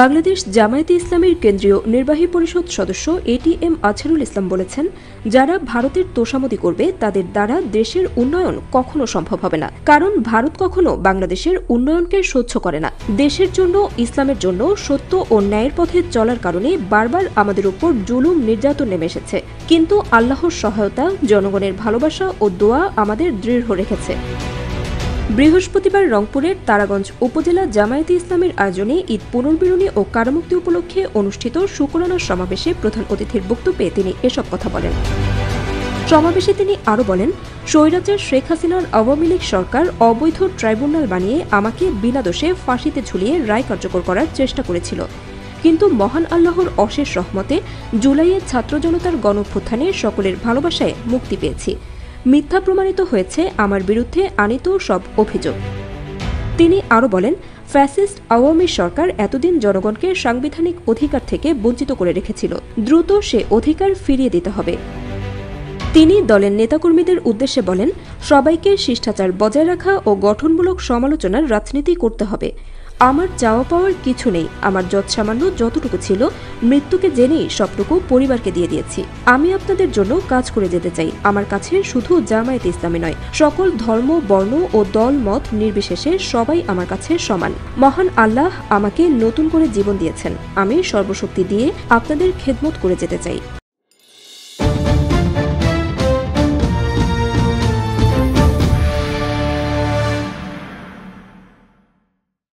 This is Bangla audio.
বাংলাদেশ জামায়াতে ইসলামীর কেন্দ্রীয় নির্বাহী পরিষদ সদস্য এটিএম আছারুল ইসলাম বলেছেন, যারা ভারতের তোষামোদী করবে তাদের দ্বারা দেশের উন্নয়ন কখনো সম্ভব হবে না। কারণ ভারত কখনো বাংলাদেশের উন্নয়নকে সহ্য করে না। দেশের জন্য, ইসলামের জন্য সত্য ও ন্যায়ের পথে চলার কারণে বারবার আমাদের উপর জুলুম নির্যাতন নেমে এসেছে, কিন্তু আল্লাহর সহায়তা, জনগণের ভালোবাসা ও দোয়া আমাদের দৃঢ় রেখেছে। বৃহস্পতিবার রংপুরের তারাগঞ্জ উপজেলা জামায়াতে ইসলামের আয়োজনে ঈদ পুনর্মিলনী ও কারামুক্তি উপলক্ষে অনুষ্ঠিত শুকরানা সমাবেশে প্রধান অতিথির বক্তব্যে তিনি এসব কথা বলেন। সমাবেশে তিনি আরও বলেন, স্বৈরাচার শেখ হাসিনার আওয়ামী লীগ সরকার অবৈধ ট্রাইব্যুনাল বানিয়ে আমাকে বিনা দোষে ফাঁসিতে ঝুলিয়ে রায় কার্যকর করার চেষ্টা করেছিল। কিন্তু মহান আল্লাহর অশেষ রহমতে জুলাইয়ে ছাত্র জনতার গণঅভ্যুত্থানে সকলের ভালোবাসায় মুক্তি পেয়েছি। মিথ্যা প্রমাণিত হয়েছে আমার বিরুদ্ধে আনীত সব অভিযোগ। তিনি আরও বলেন, ফ্যাসিস্ট আওয়ামী সরকার এতদিন জনগণকে সাংবিধানিক অধিকার থেকে বঞ্চিত করে রেখেছিল। দ্রুত সে অধিকার ফিরিয়ে দিতে হবে। তিনি দলের নেতাকর্মীদের উদ্দেশ্যে বলেন, সবাইকে শিষ্টাচার বজায় রাখা ও গঠনমূলক সমালোচনার রাজনীতি করতে হবে। আমার চাওয়া পাওয়ার কিছু নেই। আমার যৎসামান্য যতটুকু ছিল, মৃত্যুকে জেনেই সবটুকু পরিবারকে দিয়ে দিয়েছি। আমি আপনাদের জন্য কাজ করে যেতে চাই। আমার কাছে শুধু জামায়াতে ইসলামী নয়, সকল ধর্ম, বর্ণ ও দল মত নির্বিশেষে সবাই আমার কাছে সমান। মহান আল্লাহ আমাকে নতুন করে জীবন দিয়েছেন। আমি সর্বশক্তি দিয়ে আপনাদের খেদমত করে যেতে চাই।